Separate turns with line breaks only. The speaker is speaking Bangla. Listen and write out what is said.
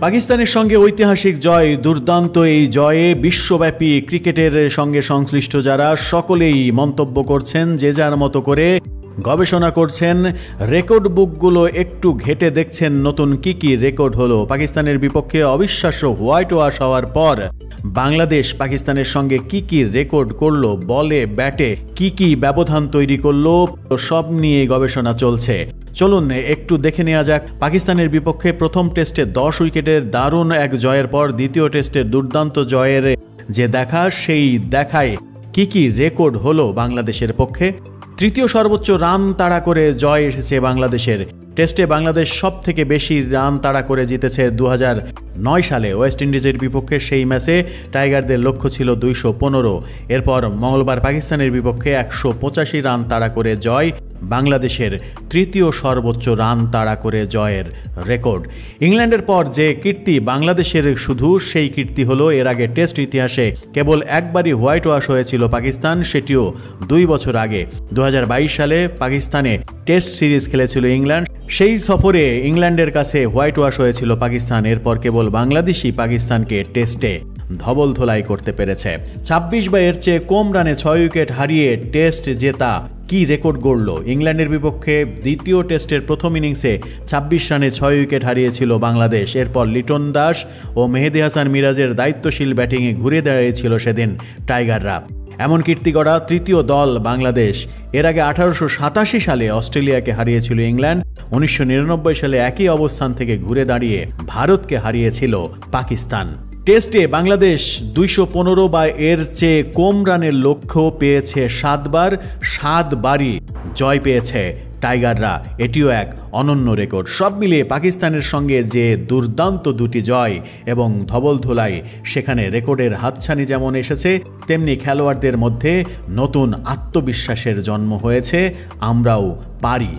পাকিস্তানের সঙ্গে ঐতিহাসিক জয়, দুর্দান্ত এই জয়ে বিশ্বব্যাপী ক্রিকেটের সঙ্গে সংশ্লিষ্ট যারা সকলেই মন্তব্য করছেন, যে যার মতো করে গবেষণা করছেন, রেকর্ড বুকগুলো একটু ঘেটে দেখছেন নতুন কি রেকর্ড হলো। পাকিস্তানের বিপক্ষে অবিশ্বাস্য হোয়াইট ওয়াশ হওয়ার পর বাংলাদেশ পাকিস্তানের সঙ্গে কি রেকর্ড করলো, বলে ব্যাটে কি ব্যবধান তৈরি করলো, সব নিয়ে গবেষণা চলছে। চলুন একটু দেখে নেওয়া যাক। পাকিস্তানের বিপক্ষে প্রথম টেস্টে 10 উইকেটের দারুণ এক জয়ের পর দ্বিতীয় টেস্টের দুর্দান্ত জয়ের যে দেখা, সেই দেখায় কি রেকর্ড হলো বাংলাদেশের পক্ষে। তৃতীয় সর্বোচ্চ রান তাড়া করে জয় এসেছে বাংলাদেশের। টেস্টে বাংলাদেশ সব থেকে বেশি রান তাড়া করে জিতেছে 2009 সালে ওয়েস্ট ইন্ডিজের বিপক্ষে। সেই ম্যাচে টাইগারদের লক্ষ্য ছিল 215। এরপর মঙ্গলবার পাকিস্তানের বিপক্ষে 185 রান তাড়া করে জয় বাংলাদেশের, তৃতীয় সর্বোচ্চ রান তাড়া করে জয়ের রেকর্ড। ইংল্যান্ডের পর যে কীর্তি বাংলাদেশের, শুধু সেই কীর্তি হলো এর আগে টেস্ট ইতিহাসে কেবল একবারই হোয়াইট ওয়াশ হয়েছিল পাকিস্তান, সেটিও 2 বছর আগে 2022 সালে পাকিস্তানে টেস্ট সিরিজ খেলেছিল ইংল্যান্ড। সেই সফরে ইংল্যান্ডের কাছে হোয়াইট ওয়াশ হয়েছিল পাকিস্তান। এরপর কেবল বাংলাদেশই পাকিস্তানকে টেস্টে ধবল ধোলাই করতে পেরেছে। 26 বা এর চেয়ে কম রানে 6 উইকেট হারিয়ে টেস্ট জেতা কি রেকর্ড গড়ল। ইংল্যান্ডের বিপক্ষে দ্বিতীয় টেস্টের প্রথম ইনিংসে 26 রানে 6 উইকেট হারিয়েছিল বাংলাদেশ। এরপর লিটন দাস ও মেহেদী হাসান মিরাজের দায়িত্বশীল ব্যাটিংয়ে ঘুরে দাঁড়িয়েছিল সেদিন টাইগাররা। এমন কীর্তি গড়া তৃতীয় দল বাংলাদেশ। এর আগে 1887 সালে অস্ট্রেলিয়াকে হারিয়েছিল ইংল্যান্ড। 1999 সালে একই অবস্থান থেকে ঘুরে দাঁড়িয়ে ভারতকে হারিয়েছিল পাকিস্তান। টেস্টে বাংলাদেশ 215 বা এর চেয়ে কম রানের লক্ষ্য পেয়েছে 7 বার, 7 বারই জয় পেয়েছে টাইগাররা। এটিও এক অনন্য রেকর্ড। সব মিলিয়ে পাকিস্তানের সঙ্গে যে দুর্দান্ত দুটি জয় এবং ধবল ধোলাই, সেখানে রেকর্ডের হাতছানি যেমন এসেছে, তেমনি খেলোয়াড়দের মধ্যে নতুন আত্মবিশ্বাসের জন্ম হয়েছে। আমরাও পারি।